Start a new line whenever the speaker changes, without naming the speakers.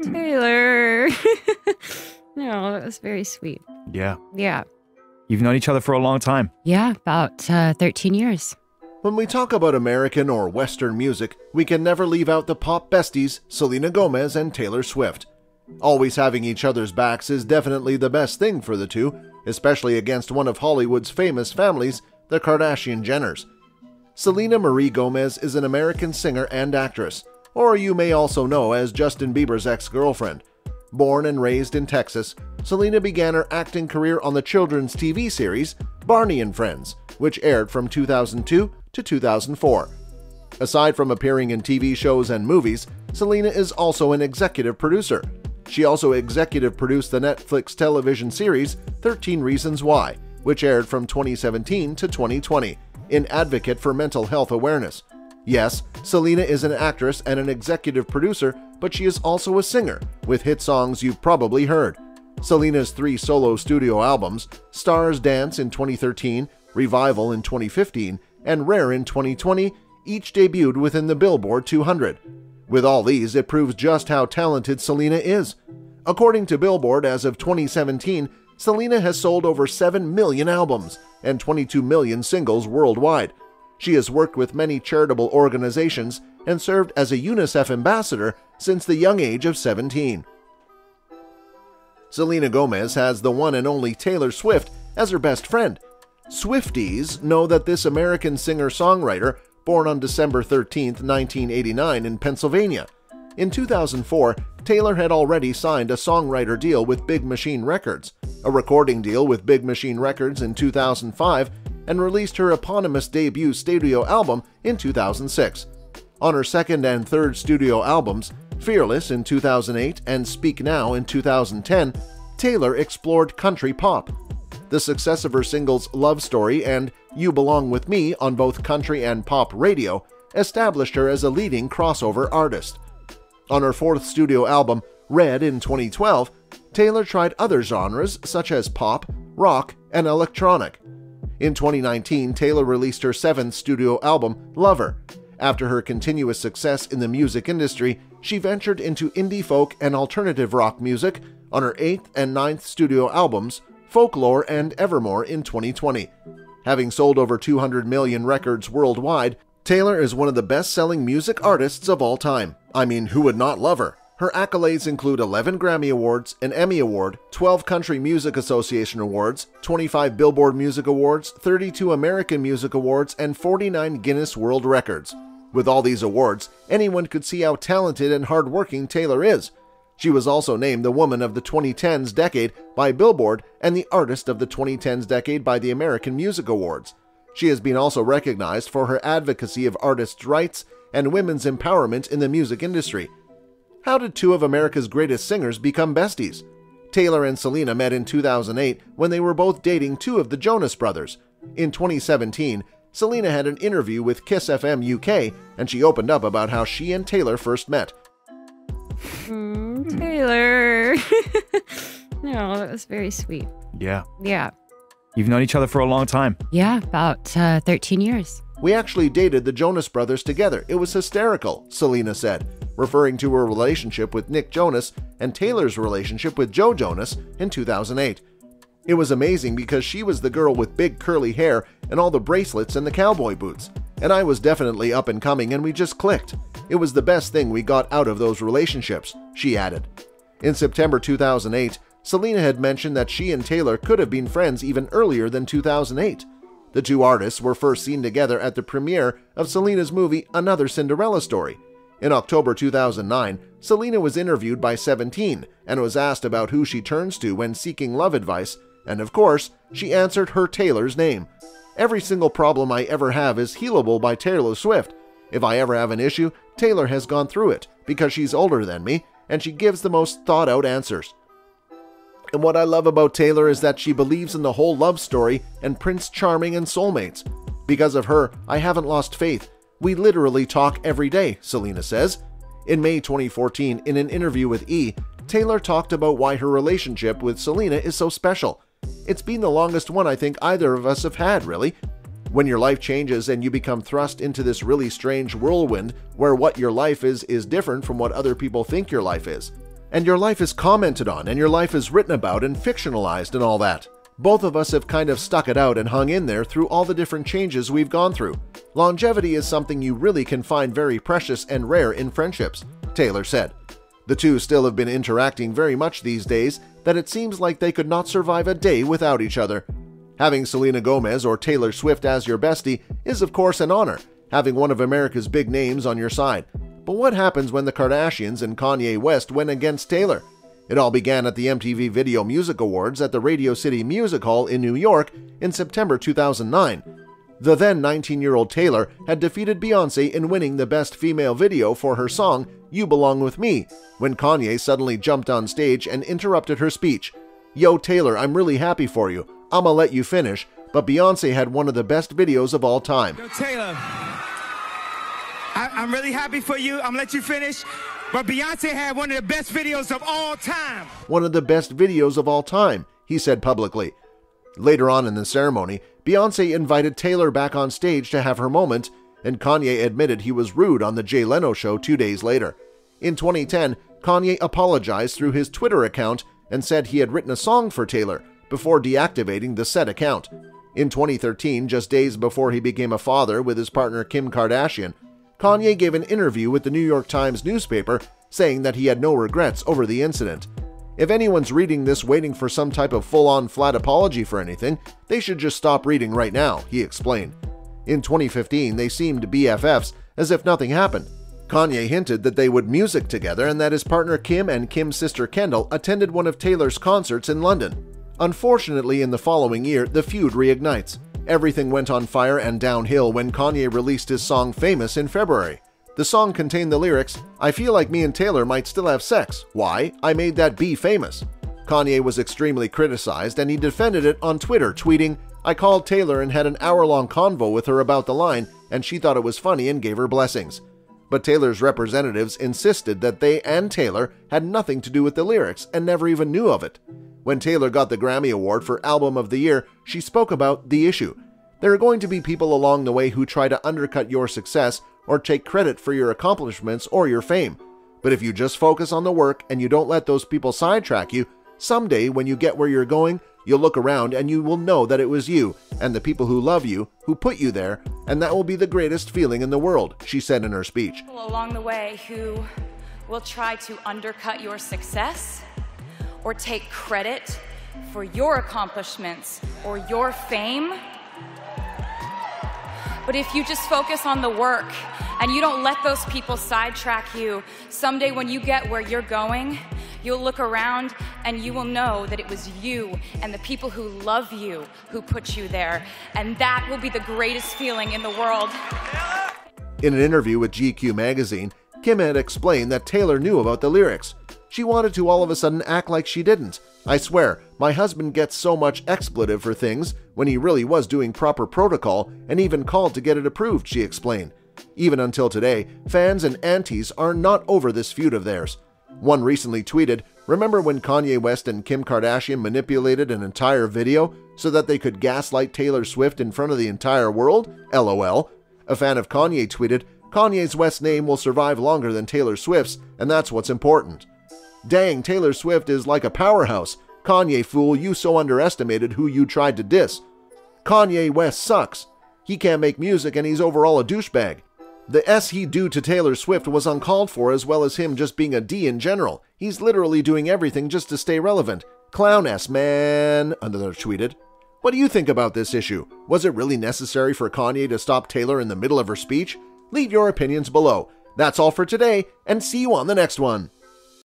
Taylor. No, it was very sweet.
Yeah.
Yeah.
You've known each other for a long time.
Yeah, about 13 years.
When we talk about American or Western music, we can never leave out the pop besties, Selena Gomez and Taylor Swift. Always having each other's backs is definitely the best thing for the two, especially against one of Hollywood's famous families, the Kardashian-Jenners. Selena Marie Gomez is an American singer and actress, or you may also know as Justin Bieber's ex-girlfriend. Born and raised in Texas, Selena began her acting career on the children's TV series Barney and Friends, which aired from 2002 to 2004. Aside from appearing in TV shows and movies, Selena is also an executive producer. She also executive produced the Netflix television series 13 Reasons Why, which aired from 2017 to 2020, an advocate for mental health awareness. Yes, Selena is an actress and an executive producer, but she is also a singer, with hit songs you've probably heard. Selena's 3 solo studio albums, Stars Dance in 2013, Revival in 2015, and Rare in 2020, each debuted within the Billboard 200. With all these, it proves just how talented Selena is. According to Billboard, as of 2017, Selena has sold over 7 million albums and 22 million singles worldwide. She has worked with many charitable organizations and served as a UNICEF ambassador since the young age of 17. Selena Gomez has the one and only Taylor Swift as her best friend. Swifties know that this American singer-songwriter, born on December 13, 1989 in Pennsylvania. In 2004, Taylor had already signed a songwriter deal with Big Machine Records, a recording deal with Big Machine Records in 2005, and released her eponymous debut studio album in 2006. On her second and third studio albums, Fearless in 2008 and Speak Now in 2010, Taylor explored country pop. The success of her singles Love Story and You Belong With Me on both country and pop radio established her as a leading crossover artist. On her fourth studio album, Red in 2012, Taylor tried other genres such as pop, rock, and electronic. In 2019, Taylor released her seventh studio album, Lover. After her continuous success in the music industry, she ventured into indie folk and alternative rock music on her eighth and ninth studio albums, Folklore and Evermore in 2020. Having sold over 200 million records worldwide, Taylor is one of the best-selling music artists of all time. I mean, who would not love her? Her accolades include 11 Grammy Awards, an Emmy Award, 12 Country Music Association Awards, 25 Billboard Music Awards, 32 American Music Awards, and 49 Guinness World Records. With all these awards, anyone could see how talented and hardworking Taylor is. She was also named the Woman of the 2010s Decade by Billboard and the Artist of the 2010s Decade by the American Music Awards. She has been also recognized for her advocacy of artists' rights and women's empowerment in the music industry. How did two of America's greatest singers become besties? Taylor and Selena met in 2008 when they were both dating two of the Jonas Brothers. In 2017, Selena had an interview with Kiss FM UK, and she opened up about how she and Taylor first met.
Taylor. No, it was very sweet.
Yeah.
Yeah.
You've known each other for a long time.
Yeah, about 13 years.
We actually dated the Jonas Brothers together. It was hysterical, Selena said, referring to her relationship with Nick Jonas and Taylor's relationship with Joe Jonas in 2008. It was amazing because she was the girl with big curly hair and all the bracelets and the cowboy boots, and I was definitely up and coming and we just clicked. It was the best thing we got out of those relationships, she added. In September 2008, Selena had mentioned that she and Taylor could have been friends even earlier than 2008. The two artists were first seen together at the premiere of Selena's movie Another Cinderella Story. In October 2009, Selena was interviewed by 17 and was asked about who she turns to when seeking love advice, and of course, she answered her Taylor's name. Every single problem I ever have is healable by Taylor Swift. If I ever have an issue, Taylor has gone through it because she's older than me and she gives the most thought-out answers. And what I love about Taylor is that she believes in the whole love story and Prince Charming and soulmates. Because of her, I haven't lost faith. We literally talk every day, Selena says. In May 2014, in an interview with E!, Taylor talked about why her relationship with Selena is so special. It's been the longest one I think either of us have had, really. When your life changes and you become thrust into this really strange whirlwind where what your life is different from what other people think your life is. And your life is commented on, and your life is written about and fictionalized and all that. Both of us have kind of stuck it out and hung in there through all the different changes we've gone through. Longevity is something you really can find very precious and rare in friendships, Taylor said. The two still have been interacting very much these days that it seems like they could not survive a day without each other. Having Selena Gomez or Taylor Swift as your bestie is of course an honor, having one of America's big names on your side. But what happens when the Kardashians and Kanye West went against Taylor? It all began at the MTV Video Music Awards at the Radio City Music Hall in New York in September 2009. The then 19-year-old Taylor had defeated Beyoncé in winning the Best Female Video for her song You Belong With Me, when Kanye suddenly jumped on stage and interrupted her speech. "Yo, Taylor, I'm really happy for you. I'ma let you finish, but Beyoncé had one of the best videos of all time."
Yo, Taylor, I'm really happy for you. I'm gonna let you finish, but Beyoncé had one of the best videos of all time.
One of the best videos of all time, he said publicly. Later on in the ceremony, Beyoncé invited Taylor back on stage to have her moment, and Kanye admitted he was rude on the Jay Leno show 2 days later. In 2010, Kanye apologized through his Twitter account and said he had written a song for Taylor before deactivating the said account. In 2013, just days before he became a father with his partner Kim Kardashian, Kanye gave an interview with the New York Times newspaper saying that he had no regrets over the incident. If anyone's reading this waiting for some type of full-on flat apology for anything, they should just stop reading right now, he explained. In 2015, they seemed BFFs as if nothing happened. Kanye hinted that they would music together and that his partner Kim and Kim's sister Kendall attended one of Taylor's concerts in London. Unfortunately, in the following year, the feud reignites. Everything went on fire and downhill when Kanye released his song Famous in February. The song contained the lyrics, "I feel like me and Taylor might still have sex. Why? I made that B famous." Kanye was extremely criticized and he defended it on Twitter, tweeting, "I called Taylor and had an hour-long convo with her about the line, and she thought it was funny and gave her blessings." But Taylor's representatives insisted that they and Taylor had nothing to do with the lyrics and never even knew of it. When Taylor got the Grammy Award for Album of the Year, she spoke about the issue. "There are going to be people along the way who try to undercut your success or take credit for your accomplishments or your fame. But if you just focus on the work and you don't let those people sidetrack you, someday when you get where you're going, you'll look around and you will know that it was you and the people who love you who put you there, and that will be the greatest feeling in the world," she said in her speech.
People along the way who will try to undercut your success or take credit for your accomplishments or your fame. But if you just focus on the work and you don't let those people sidetrack you, someday when you get where you're going, you'll look around and you will know that it was you and the people who love you who put you there. And that will be the greatest feeling in the world.
In an interview with GQ magazine, Kim had explained that Taylor knew about the lyrics. She wanted to all of a sudden act like she didn't. "I swear, my husband gets so much expletive for things when he really was doing proper protocol and even called to get it approved," she explained. Even until today, fans and aunties are not over this feud of theirs. One recently tweeted, "Remember when Kanye West and Kim Kardashian manipulated an entire video so that they could gaslight Taylor Swift in front of the entire world? LOL. A fan of Kanye tweeted, "Kanye's West name will survive longer than Taylor Swift's, and that's what's important." Dang, Taylor Swift is like a powerhouse. Kanye, fool, you so underestimated who you tried to diss. Kanye West sucks. He can't make music and he's overall a douchebag. The S he do to Taylor Swift was uncalled for, as well as him just being a D in general. He's literally doing everything just to stay relevant. Clown S, man, another tweeted. What do you think about this issue? Was it really necessary for Kanye to stop Taylor in the middle of her speech? Leave your opinions below. That's all for today, and see you on the next one.